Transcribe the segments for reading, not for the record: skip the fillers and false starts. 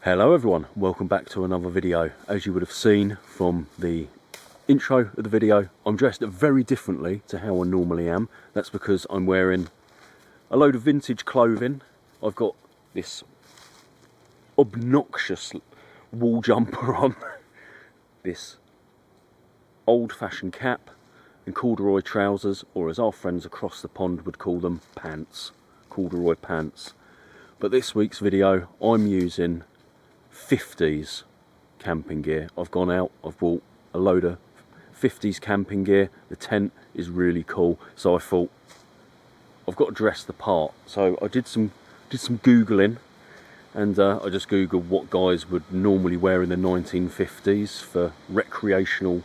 Hello everyone, welcome back to another video. As you would have seen from the intro of the video, I'm dressed very differently to how I normally am. That's because I'm wearing a load of vintage clothing. I've got this obnoxious wool jumper on, this old-fashioned cap and corduroy trousers, or as our friends across the pond would call them, pants, corduroy pants. But this week's video, I'm using 50s camping gear. I've gone out, I've bought a load of 50s camping gear. The tent is really cool, so I thought I've got to dress the part. So I did some googling, and I just googled what guys would normally wear in the 1950s for recreational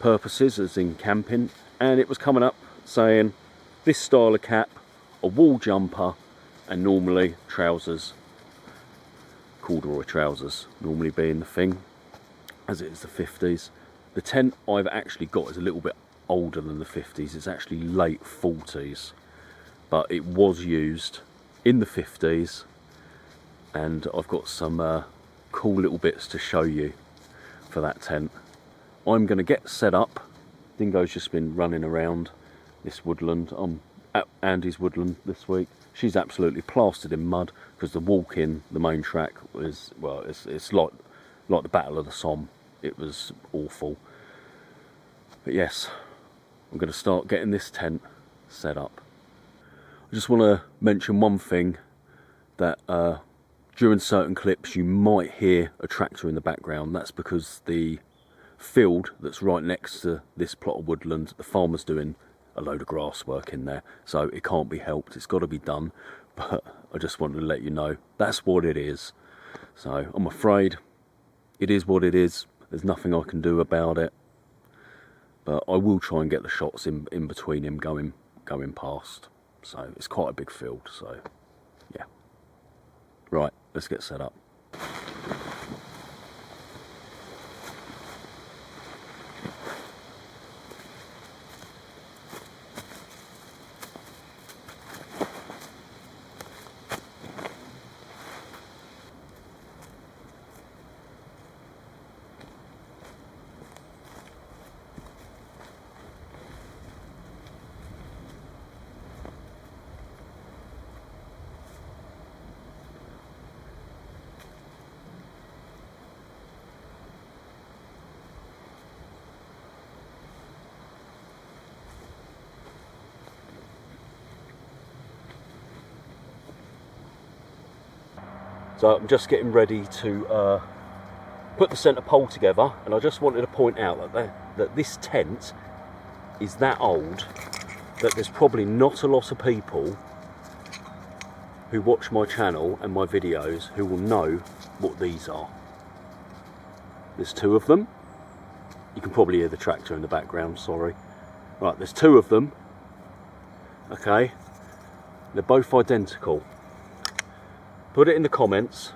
purposes, as in camping, and it was coming up saying this style of cap, a wool jumper, and normally trousers, corduroy trousers normally being the thing, as it is the 50s. The tent I've actually got is a little bit older than the 50s. It's actually late 40s, but it was used in the 50s, and I've got some cool little bits to show you for that tent. I'm going to get set up. Dingo's just been running around this woodland. I'm at Andy's woodland this week. She's absolutely plastered in mud because the walk in the main track was, well, it's like the Battle of the Somme. It was awful. But yes, I'm going to start getting this tent set up. I just want to mention one thing, that during certain clips you might hear a tractor in the background. That's because the field that's right next to this plot of woodland, the farmer's doing a load of grass work in there, so it can't be helped. It's got to be done, but I just wanted to let you know that's what it is. So I'm afraid it is what it is. There's nothing I can do about it, but I will try and get the shots in between him going past. So it's quite a big field, so yeah. Right, let's get set up. So I'm just getting ready to put the centre pole together, and I just wanted to point out that this tent is that old that there's probably not a lot of people who watch my channel and my videos who will know what these are. There's two of them. You can probably hear the tractor in the background, sorry. Right, there's two of them. Okay, they're both identical. Put it in the comments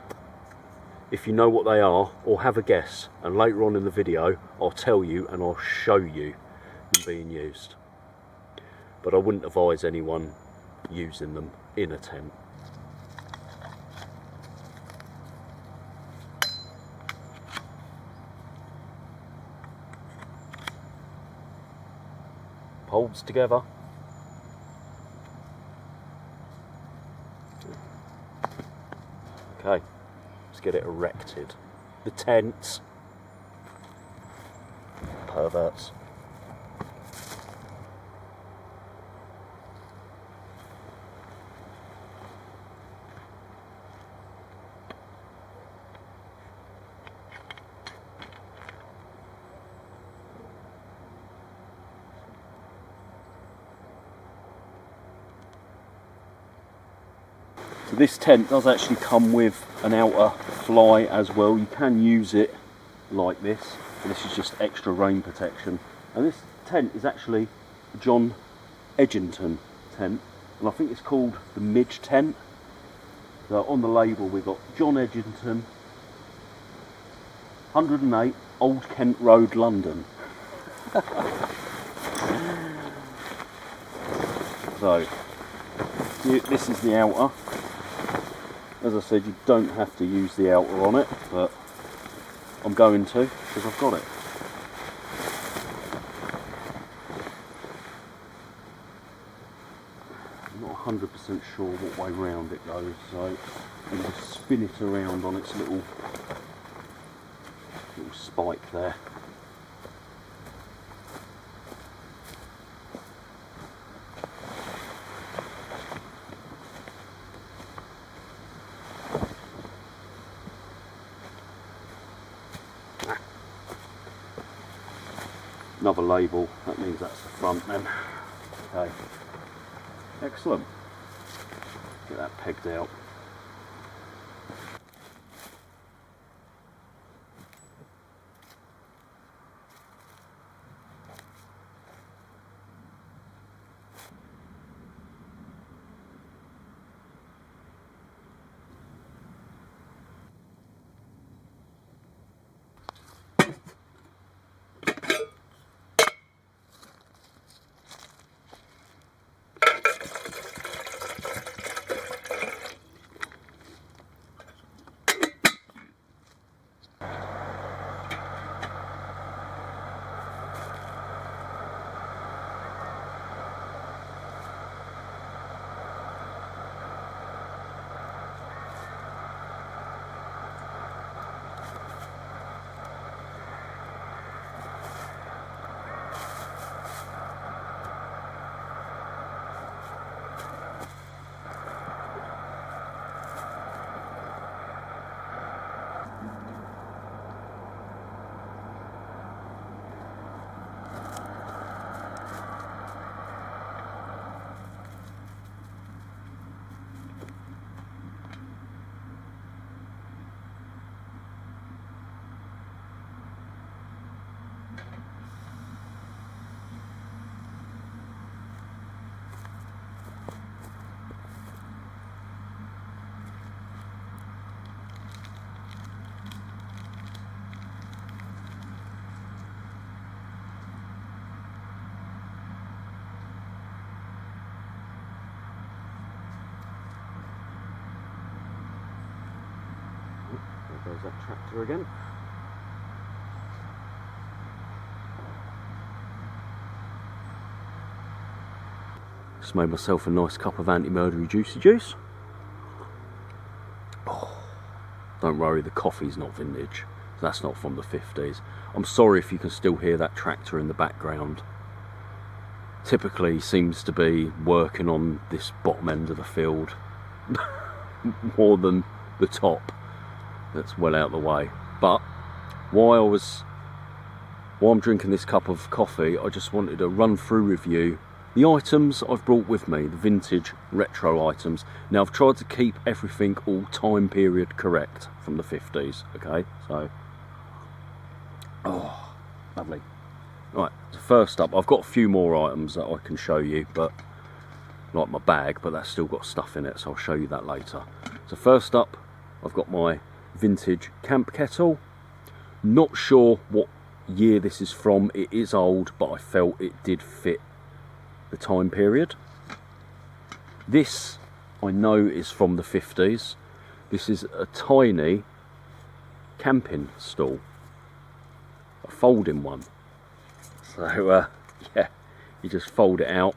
if you know what they are, or have a guess, and later on in the video I'll tell you and I'll show you them being used. But I wouldn't advise anyone using them in a tent. Poles together. Okay, let's get it erected. The tent. Perverts. So this tent does actually come with an outer fly as well. You can use it like this. And this is just extra rain protection. And this tent is actually a John Edgington tent, and I think it's called the Midge tent. So on the label we've got John Edgington, 108 Old Kent Road, London. So this is the outer. As I said, you don't have to use the outer on it, but I'm going to because I've got it. I'm not 100% sure what way round it goes, so I'm just spin it around on its little spike there. Another label, that means that's the front then. Okay, excellent. Get that pegged out. There goes that tractor again. Just made myself a nice cup of anti-murdery juicy juice. Oh, don't worry, the coffee's not vintage. That's not from the 50s. I'm sorry if you can still hear that tractor in the background. Typically seems to be working on this bottom end of the field more than the top. That's well out of the way. But while I'm drinking this cup of coffee, I just wanted to run through with you the items I've brought with me, the vintage retro items. Now I've tried to keep everything all time period correct from the 50s, okay? So, oh, lovely. Right, so first up, I've got a few more items that I can show you, but like my bag, but that's still got stuff in it, so I'll show you that later. So first up, I've got my vintage camp kettle. Not sure what year this is from. It is old, but I felt it did fit the time period. This I know is from the 50s. This is a tiny camping stool, a folding one. So yeah, you just fold it out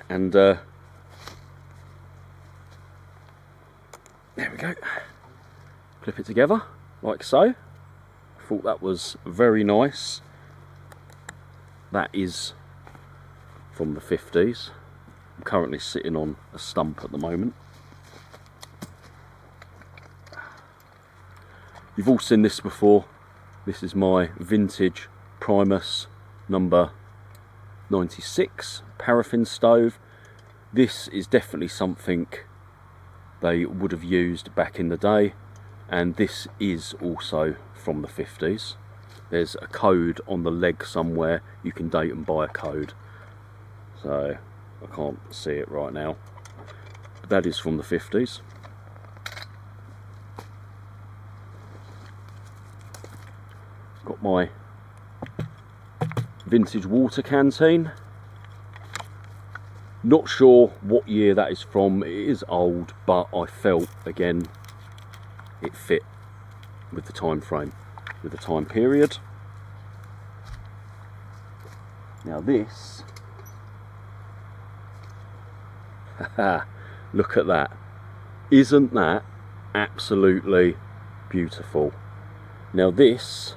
and there we go, clip it together like so. I thought that was very nice. That is from the 50s. I'm currently sitting on a stump at the moment. You've all seen this before. This is my vintage Primus number 96 paraffin stove. This is definitely something they would have used back in the day, and this is also from the 50s. There's a code on the leg somewhere. You can date and buy a code, so I can't see it right now, but that is from the 50s. Got my vintage water canteen. Not sure what year that is from. It is old, but I felt again it fit with the time frame, with the time period. Now this, look at that. Isn't that absolutely beautiful? Now this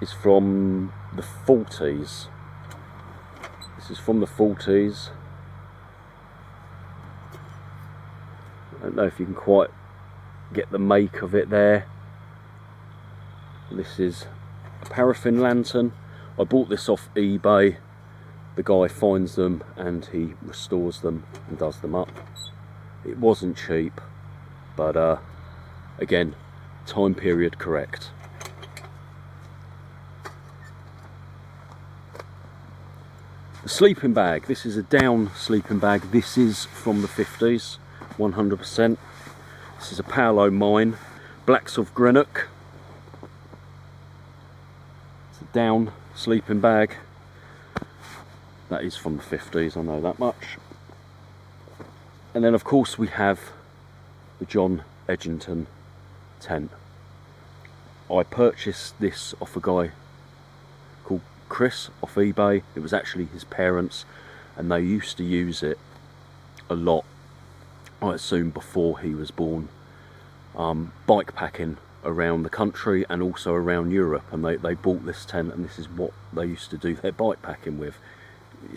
is from the 40s. This is from the 40s. I don't know if you can quite get the make of it there. This is a paraffin lantern. I bought this off eBay. The guy finds them and he restores them and does them up. It wasn't cheap, but again, time period correct. The sleeping bag. This is a down sleeping bag. This is from the 50s, 100%. This is a Paolo mine, Blacks of Greenock. It's a down sleeping bag. That is from the 50s, I know that much. And then of course we have the John Edgington tent. I purchased this off a guy called Chris off eBay. It was actually his parents, and they used to use it a lot, I assume before he was born, bike packing around the country and also around Europe, and they bought this tent, and this is what they used to do their bike packing with,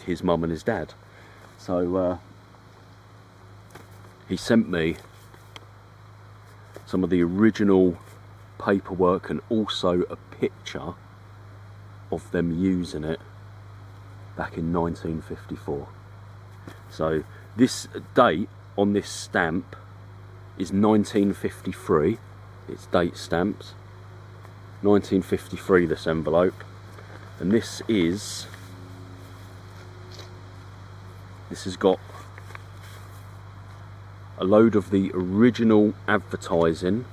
his mum and his dad. So he sent me some of the original paperwork and also a picture of them using it back in 1954. So this date on this stamp is 1953. It's date stamped 1953, this envelope, and this has got a load of the original advertising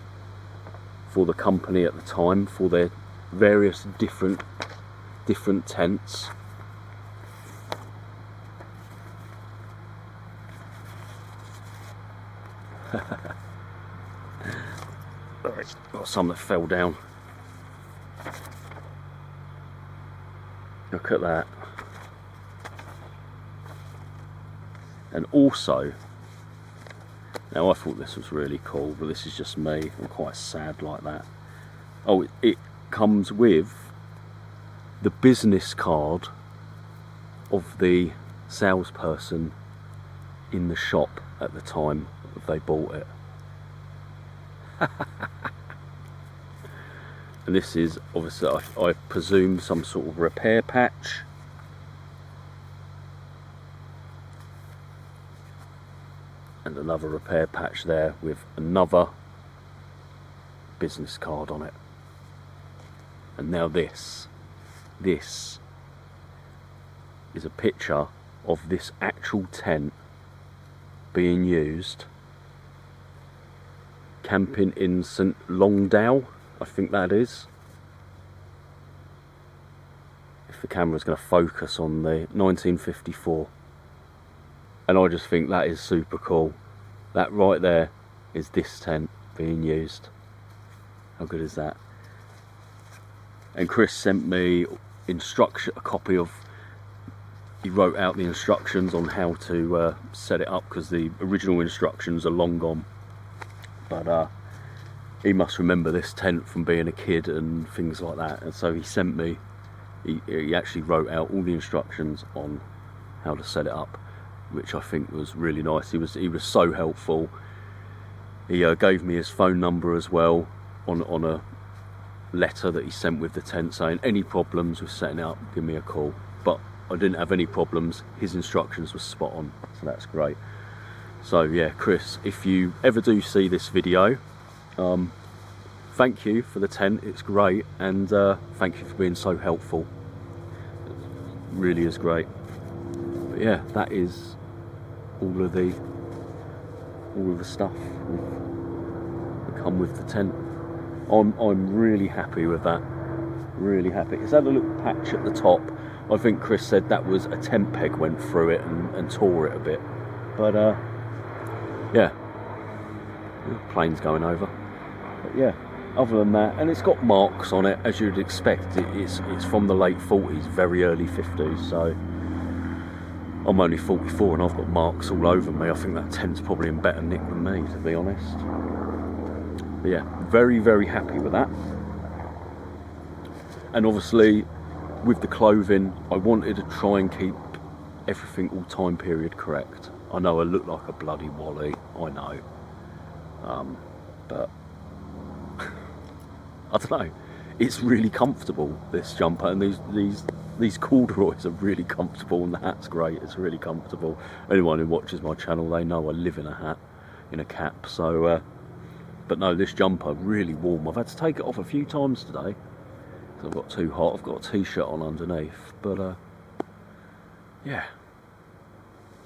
for the company at the time, for their various different tents. Got some that fell down. Look at that. And also, now I thought this was really cool, but this is just me. I'm quite sad like that. Oh, it comes with the business card of the salesperson in the shop at the time they bought it. And this is obviously, I presume, some sort of repair patch. And another repair patch there with another business card on it. And now this is a picture of this actual tent being used camping in St Longdale, I think that is. If the camera's going to focus on the 1954. And I just think that is super cool. That right there is this tent being used. How good is that? And Chris sent me a copy of, he wrote out the instructions on how to set it up, because the original instructions are long gone. But he must remember this tent from being a kid and things like that. And so he sent me, he actually wrote out all the instructions on how to set it up, which I think was really nice. He was so helpful. He gave me his phone number as well on a letter that he sent with the tent, saying any problems with setting it up, give me a call. But I didn't have any problems. His instructions were spot on, so that's great. So yeah, Chris, if you ever do see this video, thank you for the tent, it's great, and thank you for being so helpful. It really is great. But yeah, that is all of the stuff that come with the tent. I'm really happy with that. Really happy. It's had a little patch at the top. I think Chris said that was a tent peg went through it and tore it a bit. But yeah, plane's going over. But yeah, other than that, and it's got marks on it as you'd expect. It's from the late 40s, very early 50s. So I'm only 44 and I've got marks all over me. I think that tent's probably in better nick than me, to be honest. But yeah, very, very happy with that. And obviously, with the clothing, I wanted to try and keep everything all time period correct. I know I look like a bloody Wally, I know. But I don't know. It's really comfortable, this jumper, and these corduroys are really comfortable, and the hat's great. It's really comfortable. Anyone who watches my channel, they know I live in a hat, in a cap. So, but no, this jumper really warm. I've had to take it off a few times today. I've got too hot. I've got a t-shirt on underneath, but yeah,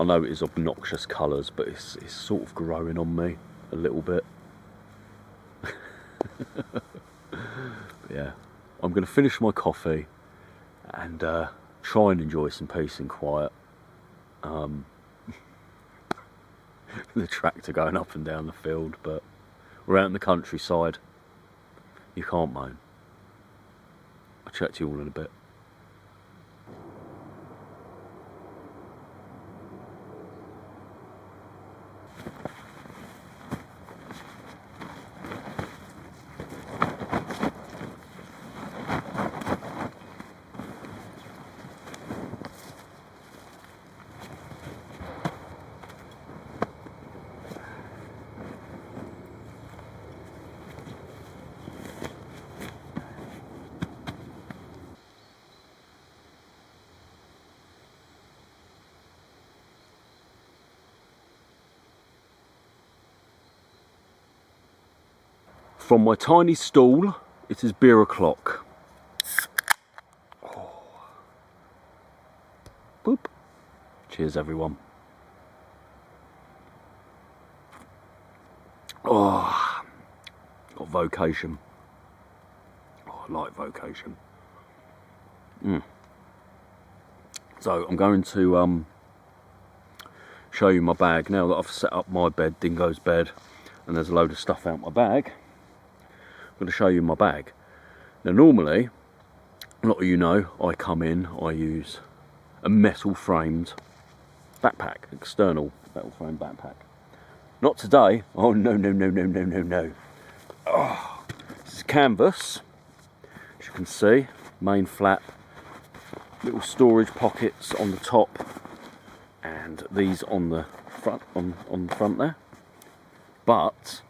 I know it is obnoxious colours, but it's sort of growing on me a little bit. Yeah, I'm going to finish my coffee and try and enjoy some peace and quiet. The tractor going up and down the field, but we're out in the countryside. You can't moan. I'll chat to you all in a bit. From my tiny stall, it is beer o'clock. Oh. Boop. Cheers, everyone. Oh, got vocation. Oh, I like vocation. So I'm going to show you my bag now that I've set up my bed, Dingo's bed, and there's a load of stuff out my bag. I'm going to show you my bag. Now normally, a lot of you know, I come in, I use a metal framed backpack, external metal framed backpack. Not today. Oh no, no, no, no, no, no, no. Oh, this is canvas, as you can see, main flap, little storage pockets on the top, and these on the front, on the front there. But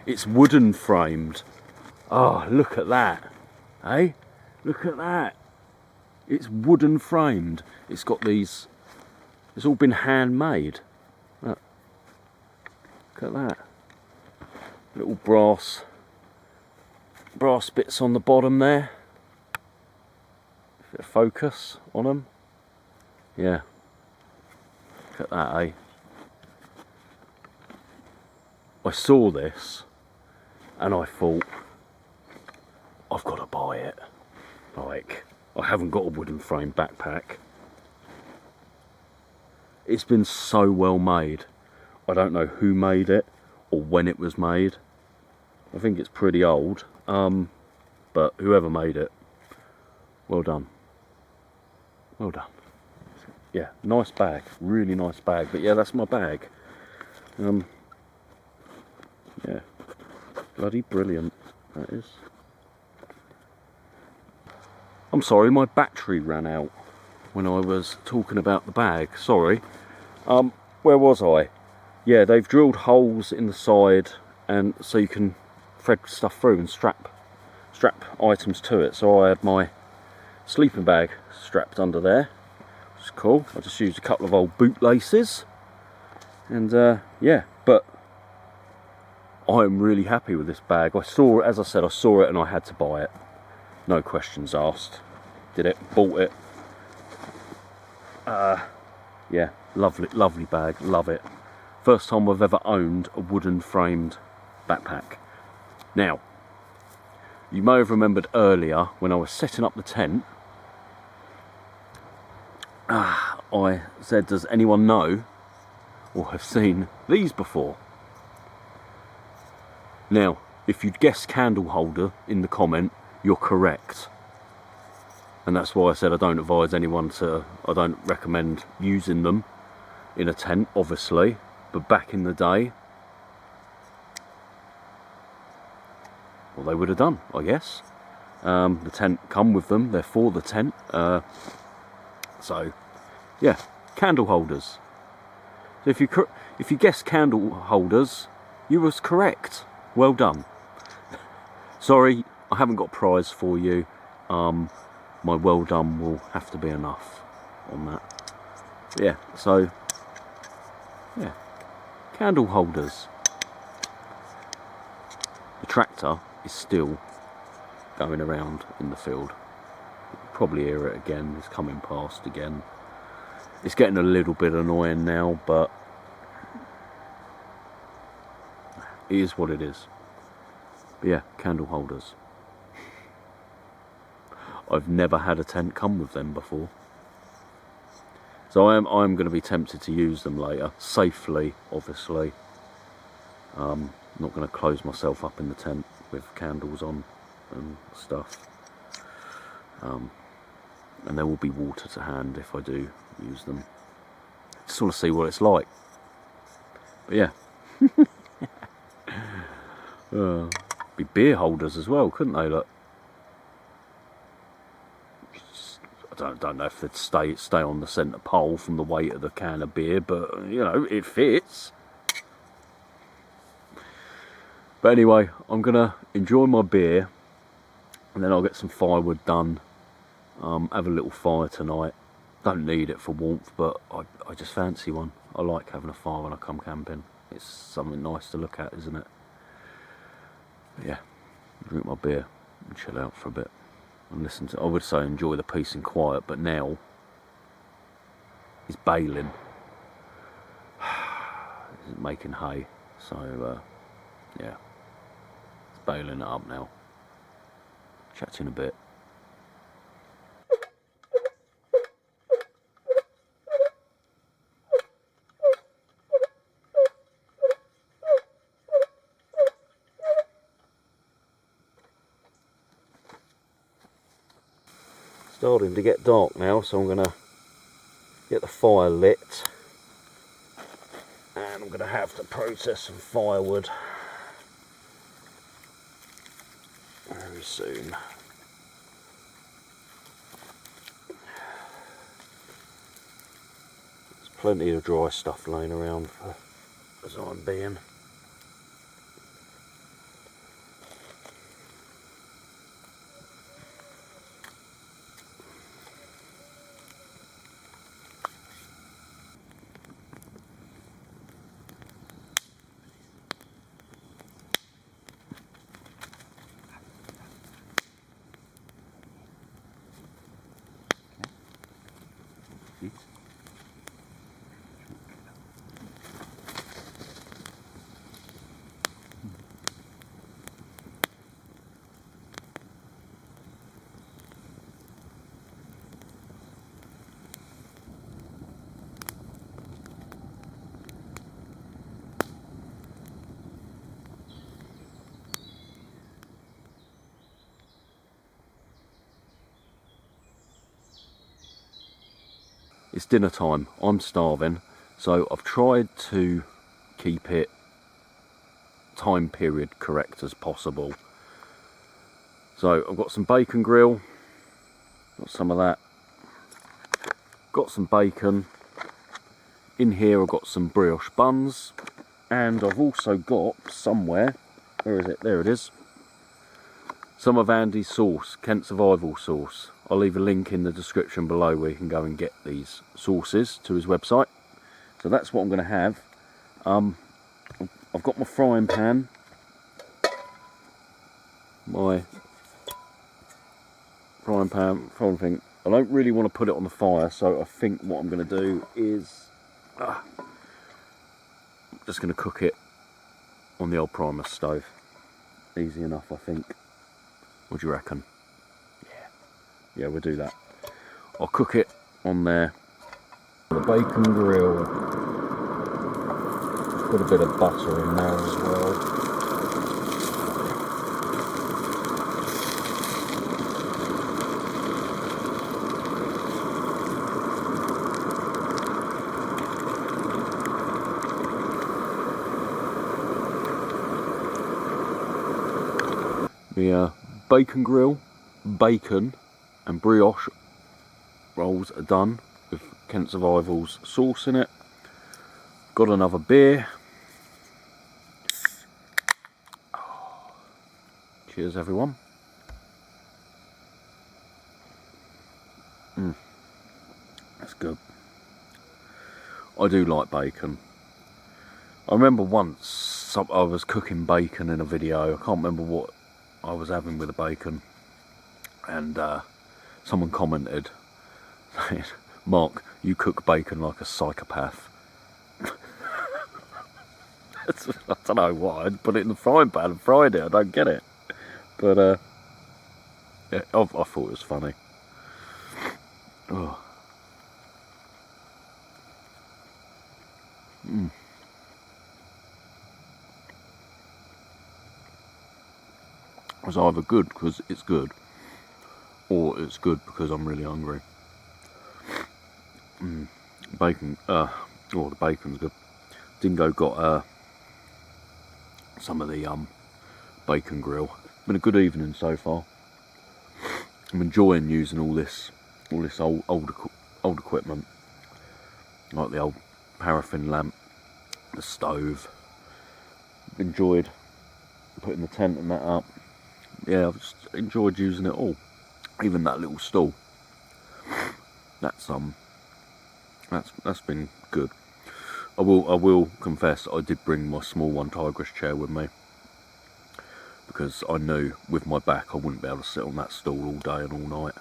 it's wooden framed. Oh, look at that. Hey, look at that. It's wooden framed. It's got these, it's all been handmade. Look at that. Little brass bits on the bottom there. Bit of focus on them. Yeah. Look at that, eh? I saw this and I thought, I've got to buy it. Like, I haven't got a wooden frame backpack. It's been so well made. I don't know who made it or when it was made. I think it's pretty old, but whoever made it, well done. Well done. Yeah, nice bag, really nice bag. But yeah, that's my bag. Yeah, bloody brilliant that is. I'm sorry, my battery ran out when I was talking about the bag. Sorry. Where was I? Yeah, they've drilled holes in the side, and so you can thread stuff through and strap items to it. So I had my sleeping bag strapped under there, which is cool. I just used a couple of old bootlaces, and yeah, but I'm really happy with this bag. I saw it, as I said, I saw it and I had to buy it. No questions asked. Did it, bought it. Yeah, lovely, lovely bag, love it. First time I've ever owned a wooden framed backpack. Now, you may have remembered earlier when I was setting up the tent, I said, does anyone know or have seen these before? Now, if you'd guessed candle holder in the comment, you're correct. And that's why I said I don't advise anyone to, I don't recommend using them in a tent, obviously. But back in the day, well, they would have done, I guess. The tent come with them, they're for the tent. So, yeah, candle holders. So if you guessed candle holders, you was correct. Well done. Sorry, I haven't got a prize for you. My well done will have to be enough on that. Yeah, so, yeah, candle holders. The tractor is still going around in the field. Probably hear it again, it's coming past again. It's getting a little bit annoying now, but it is what it is. But yeah, candle holders. I've never had a tent come with them before. So I'm going to be tempted to use them later, safely, obviously. I'm not going to close myself up in the tent with candles on and stuff. And there will be water to hand if I do use them. Just want to see what it's like. But yeah. Be beer holders as well, couldn't they? Look. I don't know if they'd stay on the centre pole from the weight of the can of beer, but you know, it fits. But anyway, I'm gonna enjoy my beer, and then I'll get some firewood done. Have a little fire tonight. Don't need it for warmth, but I just fancy one. I like having a fire when I come camping. It's something nice to look at, isn't it? But yeah, drink my beer and chill out for a bit and listen to. I would say enjoy the peace and quiet, but now he's baling. He's making hay, so yeah, he's baling it up now. Chat to you in a bit. Starting to get dark now, so I'm going to get the fire lit, and I'm going to have to process some firewood very soon. There's plenty of dry stuff laying around for the time being. It's dinner time, I'm starving, so I've tried to keep it time period correct as possible. So I've got some bacon grill, got some of that, got some bacon, in here I've got some brioche buns, and I've also got somewhere, where is it, there it is, some of Andy's sauce, Kent Survival sauce. I'll leave a link in the description below where you can go and get these sauces to his website. So that's what I'm going to have. I've got my frying pan, frying thing. I don't really want to put it on the fire, so I think what I'm going to do is I'm just going to cook it on the old primus stove. Easy enough, I think. What do you reckon? Yeah, we'll do that. I'll cook it on there, The bacon grill. Put a bit of butter in there as well. The bacon grill, bacon and brioche rolls are done with Kent Survival's sauce in it. Got another beer. Cheers everyone. That's good. I do like bacon. I remember once I was cooking bacon in a video. I can't remember what I was having with the bacon, and someone commented saying, "Mark, you cook bacon like a psychopath." I don't know why I'd put it in the frying pan and fried it. I don't get it, but yeah, I thought it was funny. Oh. It's either good because it's good, or it's good because I'm really hungry. Bacon, the bacon's good. Dingo got some of the bacon grill. Been a good evening so far. I'm enjoying using all this old equipment, like the old paraffin lamp, the stove. Enjoyed putting the tent and that up. Yeah, I've just enjoyed using it all. Even that little stool. That's been good. I will confess I did bring my small one tigress chair with me, because I knew with my back I wouldn't be able to sit on that stool all day and all night.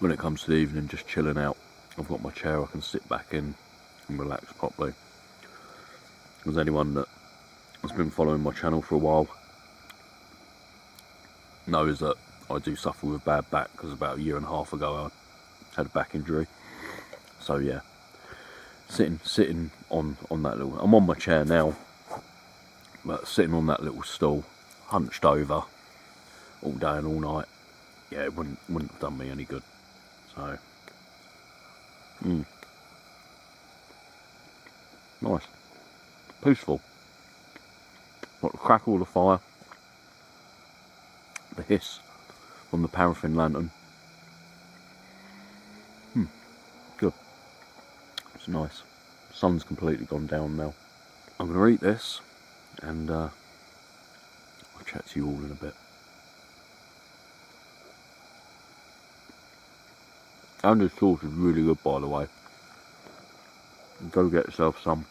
When it comes to the evening, just chilling out, I've got my chair I can sit back in and relax properly. Because anyone that has been following my channel for a while knows that I do suffer with a bad back, because about 1.5 years ago I had a back injury. So yeah, sitting on that little, I'm on my chair now, but sitting on that little stool, hunched over all day and all night, yeah, it wouldn't have done me any good. So nice, peaceful. Got the crackle of the fire, the hiss from the paraffin lantern. Good. It's nice. Sun's completely gone down now. I'm going to eat this, and I'll chat to you all in a bit. And this sauce is really good, by the way. Go get yourself some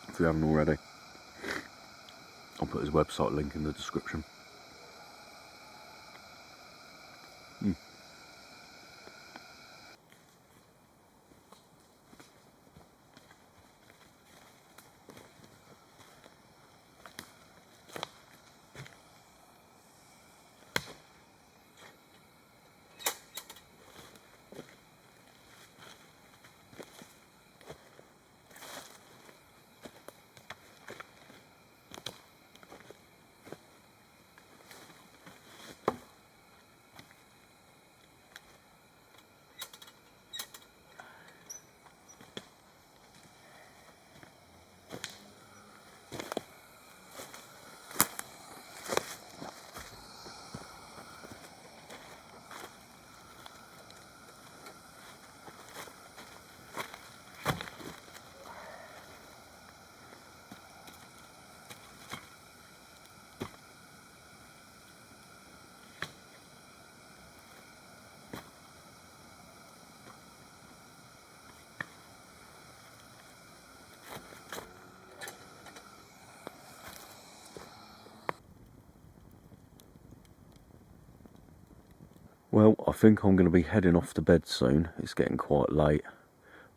if you haven't already. I'll put his website link in the description. Well, I think I'm going to be heading off to bed soon. It's getting quite late,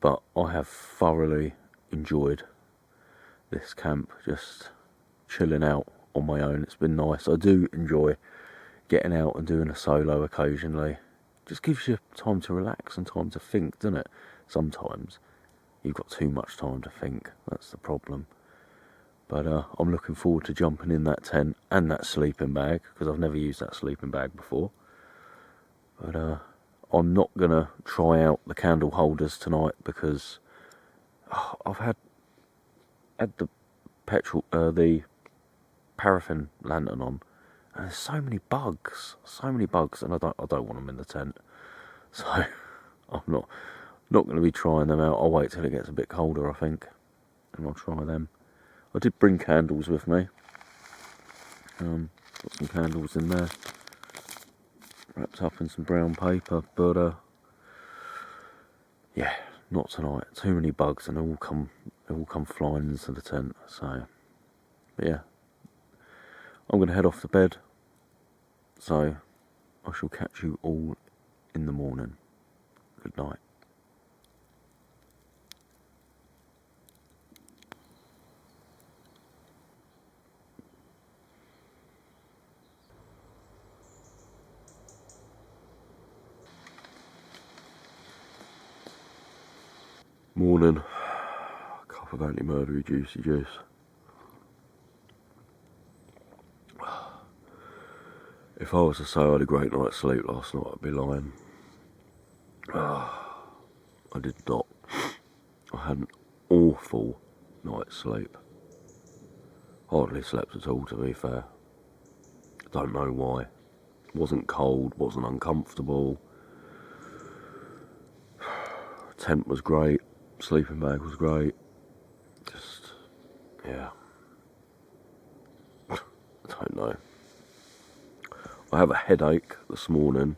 but I have thoroughly enjoyed this camp, just chilling out on my own. It's been nice. I do enjoy getting out and doing a solo occasionally. just gives you time to relax and time to think, doesn't it? Sometimes you've got too much time to think, that's the problem. But I'm looking forward to jumping in that tent and that sleeping bag, because I've never used that sleeping bag before. But I'm not going to try out the candle holders tonight, because I've had the the paraffin lantern on, and there's so many bugs, and I don't want them in the tent. So I'm not going to be trying them out. I'll wait till it gets a bit colder, I think, and I'll try them. I did bring candles with me. Got some candles in there, wrapped up in some brown paper, but yeah, not tonight. Too many bugs, and they all come flying into the tent. So, but yeah, I'm going to head off to bed. So I shall catch you all in the morning. Good night. Morning. Cup of anti-murdery juicy juice. If I was to say I had a great night's sleep last night, I'd be lying. I did not. I had an awful night's sleep. Hardly slept at all, to be fair. Don't know why. Wasn't cold, wasn't uncomfortable. Tent was great, sleeping bag was great. Just, yeah. I don't know. I have a headache this morning.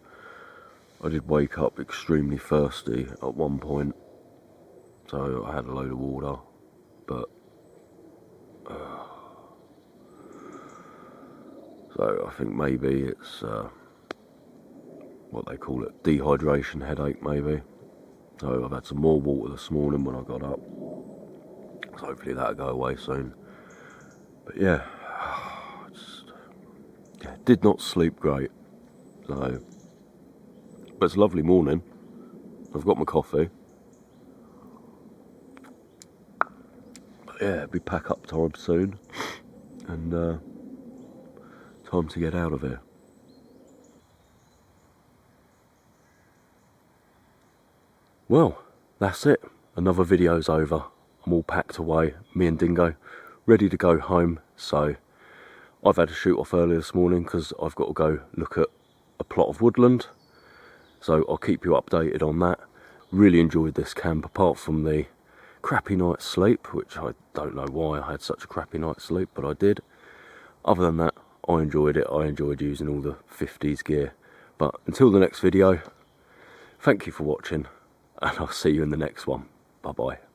I did wake up extremely thirsty at one point, so I had a load of water, but so I think maybe it's what they call it, dehydration headache maybe. So I've had some more water this morning when I got up, so hopefully that'll go away soon. But yeah, did not sleep great. So, but it's a lovely morning. I've got my coffee. But yeah, it'll be pack up time soon, and time to get out of here. Well, that's it. Another video's over. I'm all packed away, me and Dingo, ready to go home. So I've had to shoot off early this morning because I've got to go look at a plot of woodland. So I'll keep you updated on that. Really enjoyed this camp, apart from the crappy night's sleep, which I don't know why I had such a crappy night's sleep, but I did. Other than that, I enjoyed it. I enjoyed using all the 50s gear. But until the next video, thank you for watching, and I'll see you in the next one. Bye bye.